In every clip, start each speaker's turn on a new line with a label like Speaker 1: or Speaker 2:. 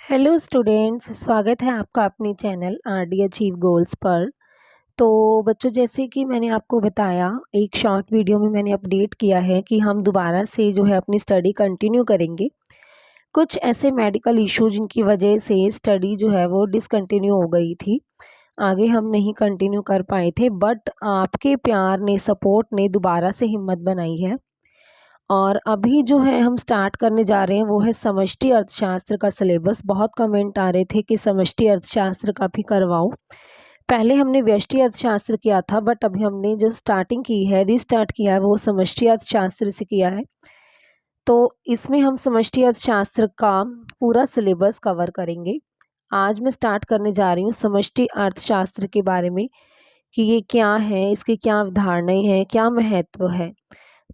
Speaker 1: Hello students, स्वागत है आपका अपने चैनल आरडी अचीव गोल्स पर। तो बच्चों, जैसे कि मैंने आपको बताया, एक शॉर्ट वीडियो में मैंने अपडेट किया है कि हम दोबारा से जो है अपनी स्टडी कंटिन्यू करेंगे। कुछ ऐसे मेडिकल इशू जिनकी वजह से स्टडी जो है वो डिसकंटिन्यू हो गई थी, आगे हम नहीं कंटिन्यू कर पाए थे, बट आपके प्यार ने, सपोर्ट ने दोबारा से हिम्मत बनाई है। और अभी जो है हम स्टार्ट करने जा रहे हैं वो है समष्टि अर्थशास्त्र का सिलेबस। बहुत कमेंट आ रहे थे कि समष्टि अर्थशास्त्र का भी करवाओ। पहले हमने व्यष्टि अर्थशास्त्र किया था, बट अभी हमने जो स्टार्टिंग की है, रीस्टार्ट किया है, वो समष्टि अर्थशास्त्र से किया है। तो इसमें हम समष्टि अर्थशास्त्र का पूरा सिलेबस कवर करेंगे। आज मैं स्टार्ट करने जा रही हूँ समष्टि अर्थशास्त्र के बारे में कि ये क्या है, इसकी क्या अवधारणाएं हैं, क्या महत्व है।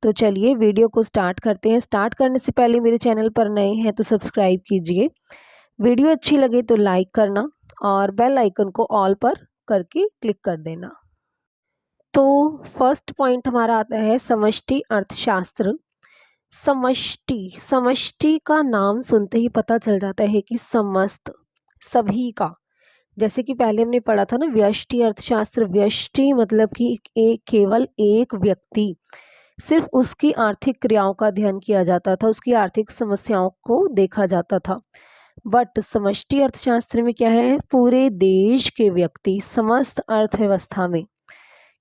Speaker 1: तो चलिए वीडियो को स्टार्ट करते हैं। स्टार्ट करने से पहले मेरे चैनल पर नए हैं तो सब्सक्राइब कीजिए, वीडियो अच्छी लगे तो लाइक करना और बेल आइकन को ऑल पर करके क्लिक कर देना। तो फर्स्ट पॉइंट हमारा आता है समष्टि अर्थशास्त्र। समष्टि समष्टि का नाम सुनते ही पता चल जाता है कि समस्त, सभी का। जैसे कि पहले हमने पढ़ा था ना व्यष्टि अर्थशास्त्र। व्यष्टि मतलब कि एक, केवल एक व्यक्ति, सिर्फ उसकी आर्थिक क्रियाओं का अध्ययन किया जाता था, उसकी आर्थिक समस्याओं को देखा जाता था। बट समष्टि अर्थशास्त्र में क्या है, पूरे देश के व्यक्ति, समस्त अर्थव्यवस्था में,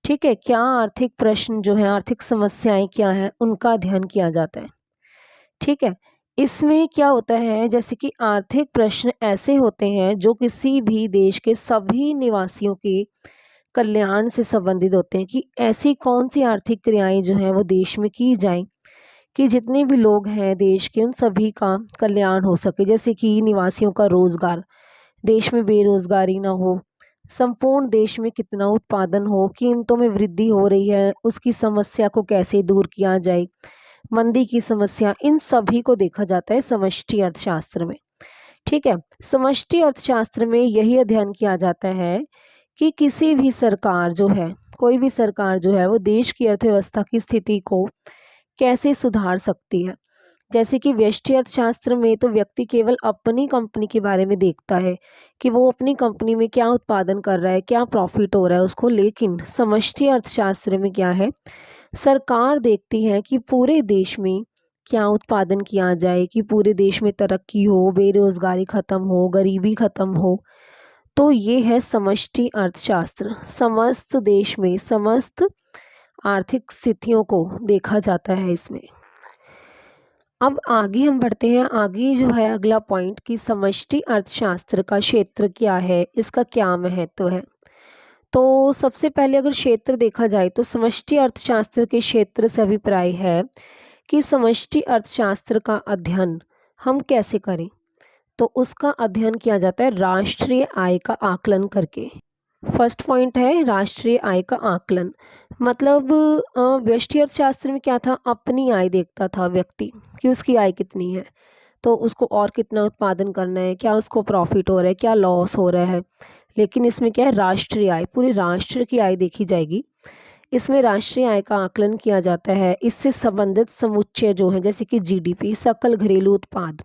Speaker 1: ठीक है, क्या आर्थिक प्रश्न जो है, आर्थिक समस्याएं क्या हैं, उनका अध्ययन किया जाता है। ठीक है, इसमें क्या होता है, जैसे कि आर्थिक प्रश्न ऐसे होते हैं जो किसी भी देश के सभी निवासियों के कल्याण से संबंधित होते हैं, कि ऐसी कौन सी आर्थिक क्रियाएं जो हैं वो देश में की जाएं कि जितने भी लोग हैं देश के, उन सभी का कल्याण हो सके। जैसे कि निवासियों का रोजगार, देश में बेरोजगारी ना हो, संपूर्ण देश में कितना उत्पादन हो, कीमतों में वृद्धि हो रही है, उसकी समस्या को कैसे दूर किया जाए, मंदी की समस्या, इन सभी को देखा जाता है समष्टि अर्थशास्त्र में। ठीक है, समष्टि अर्थशास्त्र में यही अध्ययन किया जाता है कि किसी भी सरकार जो है, कोई भी सरकार जो है, वो देश की अर्थव्यवस्था की स्थिति को कैसे सुधार सकती है। जैसे कि व्यष्टि अर्थशास्त्र में तो व्यक्ति केवल अपनी कंपनी के बारे में देखता है कि वो अपनी कंपनी में क्या उत्पादन कर रहा है, क्या प्रॉफिट हो रहा है उसको। लेकिन समष्टि अर्थशास्त्र में क्या है, सरकार देखती है कि पूरे देश में क्या उत्पादन किया जाए, कि पूरे देश में तरक्की हो, बेरोजगारी खत्म हो, गरीबी खत्म हो। तो ये है समष्टि अर्थशास्त्र। समस्त देश में समस्त आर्थिक स्थितियों को देखा जाता है इसमें। अब आगे हम बढ़ते हैं। आगे जो है अगला पॉइंट कि समष्टि अर्थशास्त्र का क्षेत्र क्या है, इसका क्या महत्व है। तो सबसे पहले अगर क्षेत्र देखा जाए तो समष्टि अर्थशास्त्र के क्षेत्र से अभिप्राय है कि समष्टि अर्थशास्त्र का अध्ययन हम कैसे करें। तो उसका अध्ययन किया जाता है राष्ट्रीय आय का आकलन करके। फर्स्ट पॉइंट है राष्ट्रीय आय का आकलन। मतलब व्यष्टि अर्थशास्त्र में क्या था, अपनी आय देखता था व्यक्ति कि उसकी आय कितनी है, तो उसको और कितना उत्पादन करना है, क्या उसको प्रॉफिट हो रहा है, क्या लॉस हो रहा है। लेकिन इसमें क्या है, राष्ट्रीय आय, पूरे राष्ट्र की आय देखी जाएगी। इसमें राष्ट्रीय आय का आकलन किया जाता है। इससे संबंधित समुच्चय जो है, जैसे कि जीडीपी, सकल घरेलू उत्पाद,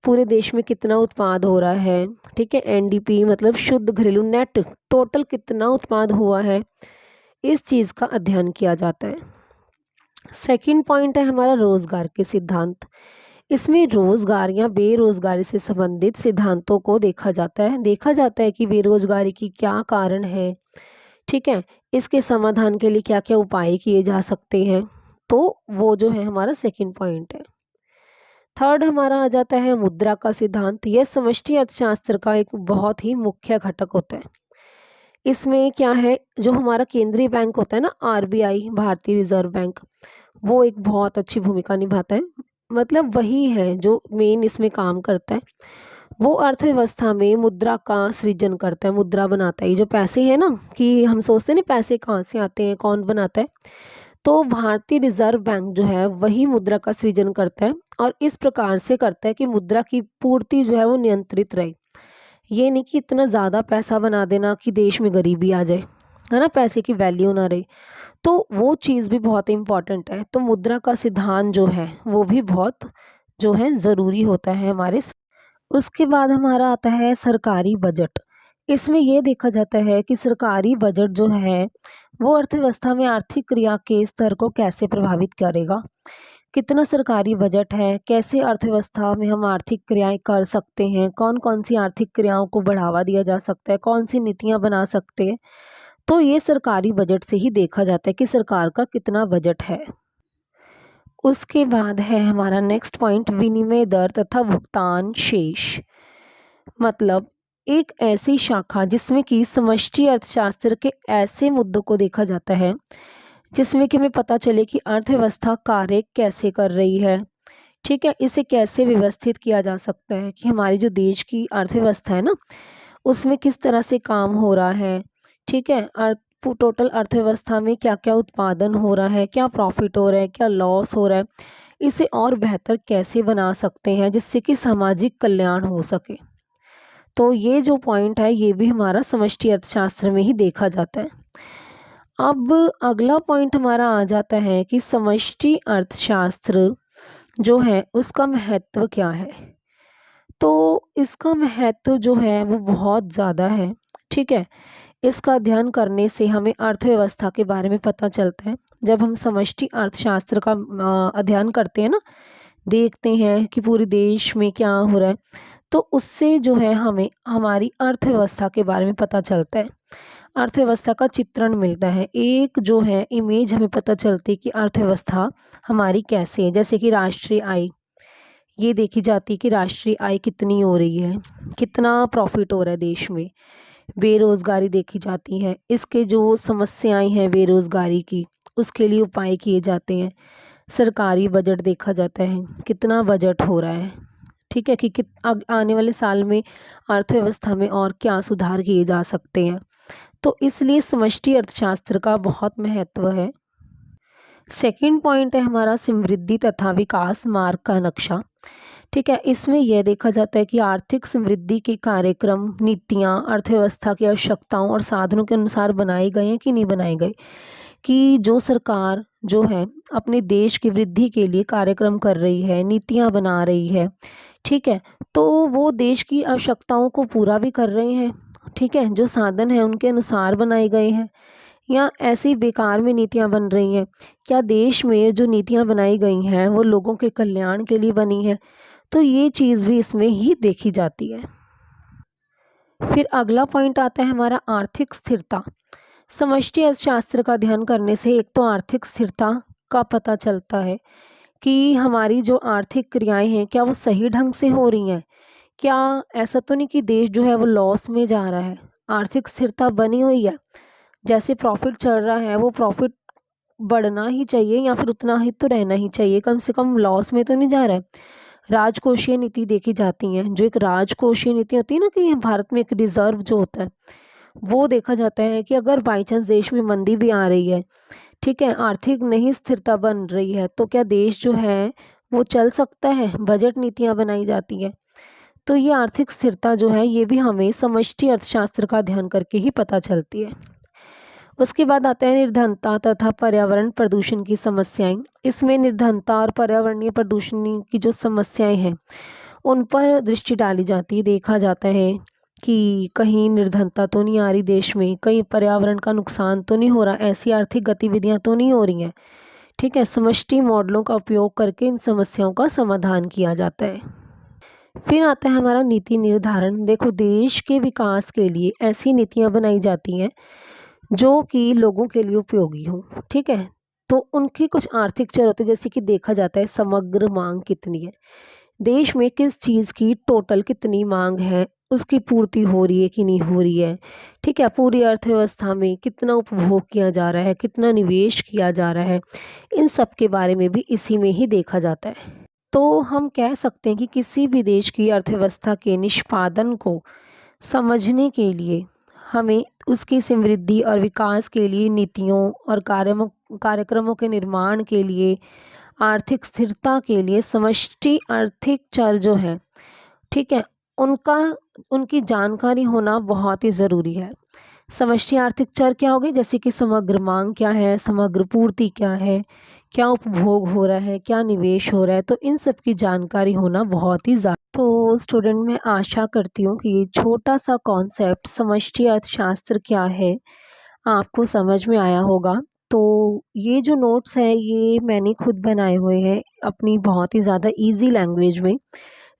Speaker 1: पूरे देश में कितना उत्पाद हो रहा है। ठीक है, एनडीपी मतलब शुद्ध घरेलू, नेट टोटल कितना उत्पाद हुआ है, इस चीज़ का अध्ययन किया जाता है। सेकंड पॉइंट है हमारा रोजगार के सिद्धांत। इसमें रोजगार या बेरोजगारी से संबंधित सिद्धांतों को देखा जाता है। देखा जाता है कि बेरोजगारी की क्या कारण है, ठीक है, इसके समाधान के लिए क्या क्या उपाय किए जा सकते हैं। तो वो जो है हमारा सेकंड पॉइंट है। थर्ड हमारा आ जाता है मुद्रा का सिद्धांत। यह समष्टि अर्थशास्त्र का एक बहुत ही मुख्य घटक होता है। इसमें क्या है, जो हमारा केंद्रीय बैंक होता है ना, आरबीआई, भारतीय रिजर्व बैंक, वो एक बहुत अच्छी भूमिका निभाता है। मतलब वही है जो मेन इसमें काम करता है। वो अर्थव्यवस्था में मुद्रा का सृजन करता है, मुद्रा बनाता है। ये जो पैसे हैं ना, कि हम सोचते हैं ना पैसे कहाँ से आते हैं, कौन बनाता है, तो भारतीय रिजर्व बैंक जो है वही मुद्रा का सृजन करता है। और इस प्रकार से करता है कि मुद्रा की पूर्ति जो है वो नियंत्रित रहे। ये नहीं कि इतना ज़्यादा पैसा बना देना कि देश में गरीबी आ जाए, है ना, पैसे की वैल्यू ना रहे। तो वो चीज़ भी बहुत इम्पॉर्टेंट है। तो मुद्रा का सिद्धांत जो है वो भी बहुत जो है ज़रूरी होता है हमारे। उसके बाद हमारा आता है सरकारी बजट। इसमें ये देखा जाता है कि सरकारी बजट जो है वो अर्थव्यवस्था में आर्थिक क्रिया के स्तर को कैसे प्रभावित करेगा। कितना सरकारी बजट है, कैसे अर्थव्यवस्था में हम आर्थिक क्रियाएं कर सकते हैं, कौन कौन सी आर्थिक क्रियाओं को बढ़ावा दिया जा सकता है, कौन सी नीतियां बना सकते हैं। तो ये सरकारी बजट से ही देखा जाता है कि सरकार का कितना बजट है। उसके बाद है हमारा नेक्स्ट पॉइंट विनिमय दर तथा भुगतान शेष। मतलब एक ऐसी शाखा जिसमें कि समष्टि अर्थशास्त्र के ऐसे मुद्दों को देखा जाता है जिसमें कि हमें पता चले कि अर्थव्यवस्था कार्य कैसे कर रही है। ठीक है, इसे कैसे व्यवस्थित किया जा सकता है कि हमारी जो देश की अर्थव्यवस्था है ना उसमें किस तरह से काम हो रहा है। ठीक है, टोटल अर्थव्यवस्था में क्या क्या उत्पादन हो रहा है, क्या प्रॉफिट हो रहा है, क्या लॉस हो रहा है, इसे और बेहतर कैसे बना सकते हैं जिससे कि सामाजिक कल्याण हो सके। तो ये जो पॉइंट है ये भी हमारा समष्टि अर्थशास्त्र में ही देखा जाता है। अब अगला पॉइंट हमारा आ जाता है कि समष्टि अर्थशास्त्र जो है उसका महत्व क्या है। तो इसका महत्व जो है वो बहुत ज़्यादा है। ठीक है, इसका अध्ययन करने से हमें अर्थव्यवस्था के बारे में पता चलता है। जब हम समष्टि अर्थशास्त्र का अध्ययन करते हैं ना, देखते हैं कि पूरे देश में क्या हो रहा है, तो उससे जो है हमें हमारी अर्थव्यवस्था के बारे में पता चलता है। अर्थव्यवस्था का चित्रण मिलता है, एक जो है इमेज हमें पता चलती है कि अर्थव्यवस्था हमारी कैसे है। जैसे कि राष्ट्रीय आय, ये देखी जाती है कि राष्ट्रीय आय कितनी हो रही है, कितना प्रॉफिट हो रहा है देश में। बेरोजगारी देखी जाती है, इसके जो समस्याएं हैं बेरोजगारी की उसके लिए उपाय किए जाते हैं। सरकारी बजट देखा जाता है, कितना बजट हो रहा है। ठीक है, कि आने वाले साल में अर्थव्यवस्था में और क्या सुधार किए जा सकते हैं। तो इसलिए समष्टि अर्थशास्त्र का बहुत महत्व है। सेकंड पॉइंट है हमारा समृद्धि तथा विकास मार्ग का नक्शा। ठीक है, इसमें यह देखा जाता है कि आर्थिक समृद्धि के कार्यक्रम, नीतियाँ अर्थव्यवस्था की आवश्यकताओं और साधनों के अनुसार बनाए गए हैं कि नहीं बनाए गए। कि जो सरकार जो है अपने देश की वृद्धि के लिए कार्यक्रम कर रही है, नीतियाँ बना रही है। ठीक है, तो वो देश की आवश्यकताओं को पूरा भी कर रहे हैं। ठीक है, जो साधन है उनके अनुसार बनाए गए हैं या ऐसी बेकार में नीतियाँ बन रही हैं। क्या देश में जो नीतियाँ बनाई गई हैं वो लोगों के कल्याण के लिए बनी है। तो ये चीज़ भी इसमें ही देखी जाती है। फिर अगला पॉइंट आता है हमारा आर्थिक स्थिरता। समष्टि अर्थशास्त्र का अध्ययन करने से एक तो आर्थिक स्थिरता का पता चलता है कि हमारी जो आर्थिक क्रियाएं हैं क्या वो सही ढंग से हो रही हैं। क्या ऐसा तो नहीं कि देश जो है वो लॉस में जा रहा है। आर्थिक स्थिरता बनी हुई है, जैसे प्रॉफिट चल रहा है वो प्रॉफिट बढ़ना ही चाहिए या फिर उतना ही तो रहना ही चाहिए, कम से कम लॉस में तो नहीं जा रहा है। राजकोषीय नीति देखी जाती है, जो एक राजकोषीय नीति होती है ना कि भारत में एक रिजर्व जो होता है वो देखा जाता है कि अगर बाई चांस देश में मंदी भी आ रही है, ठीक है, आर्थिक नहीं स्थिरता बन रही है, तो क्या देश जो है वो चल सकता है। बजट नीतियाँ बनाई जाती है। तो ये आर्थिक स्थिरता जो है ये भी हमें समष्टि अर्थशास्त्र का अध्ययन करके ही पता चलती है। उसके बाद आता है निर्धनता तथा पर्यावरण प्रदूषण की समस्याएं। इसमें निर्धनता और पर्यावरणीय प्रदूषण की जो समस्याएं हैं उन पर दृष्टि डाली जाती है। देखा जाता है कि कहीं निर्धनता तो नहीं आ रही देश में, कहीं पर्यावरण का नुकसान तो नहीं हो रहा, ऐसी आर्थिक गतिविधियां तो नहीं हो रही हैं। ठीक है, समष्टि मॉडलों का उपयोग करके इन समस्याओं का समाधान किया जाता है। फिर आता है हमारा नीति निर्धारण। देखो, देश के विकास के लिए ऐसी नीतियां बनाई जाती हैं जो कि लोगों के लिए उपयोगी हो। ठीक है, तो उनकी कुछ आर्थिक चर होते हैं, जैसे कि देखा जाता है समग्र मांग कितनी है, देश में किस चीज़ की टोटल कितनी मांग है, उसकी पूर्ति हो रही है कि नहीं हो रही है। ठीक है, पूरी अर्थव्यवस्था में कितना उपभोग किया जा रहा है, कितना निवेश किया जा रहा है, इन सब के बारे में भी इसी में ही देखा जाता है। तो हम कह सकते हैं कि किसी भी देश की अर्थव्यवस्था के निष्पादन को समझने के लिए हमें उसकी समृद्धि और विकास के लिए नीतियों और कार्यक्रमों के निर्माण के लिए, आर्थिक स्थिरता के लिए समष्टि आर्थिक चर जो हैं, ठीक है, उनका उनकी जानकारी होना बहुत ही ज़रूरी है। समष्टि आर्थिक चर क्या हो गए, जैसे कि समग्र मांग क्या है, समग्र पूर्ति क्या है, क्या उपभोग हो रहा है, क्या निवेश हो रहा है, तो इन सब की जानकारी होना बहुत ही ज़्यादा। तो स्टूडेंट, मैं आशा करती हूँ कि ये छोटा सा कॉन्सेप्ट समष्टि अर्थशास्त्र क्या है आपको समझ में आया होगा। तो ये जो नोट्स है ये मैंने खुद बनाए हुए हैं अपनी बहुत ही ज़्यादा इजी लैंग्वेज में,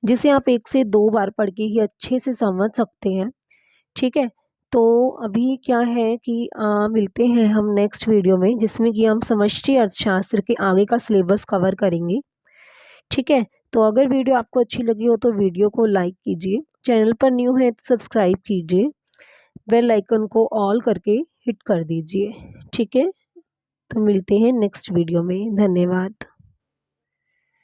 Speaker 1: जिसे आप 1 से 2 बार पढ़ के ही अच्छे से समझ सकते हैं। ठीक है? तो अभी क्या है कि मिलते हैं हम नेक्स्ट वीडियो में, जिसमें कि हम समष्टि अर्थशास्त्र के आगे का सिलेबस कवर करेंगे। ठीक है? तो अगर वीडियो आपको अच्छी लगी हो तो वीडियो को लाइक कीजिए, चैनल पर न्यू है तो सब्सक्राइब कीजिए, बेल आइकन को ऑल करके हिट कर दीजिए। ठीक है? तो मिलते हैं नेक्स्ट वीडियो में। धन्यवाद।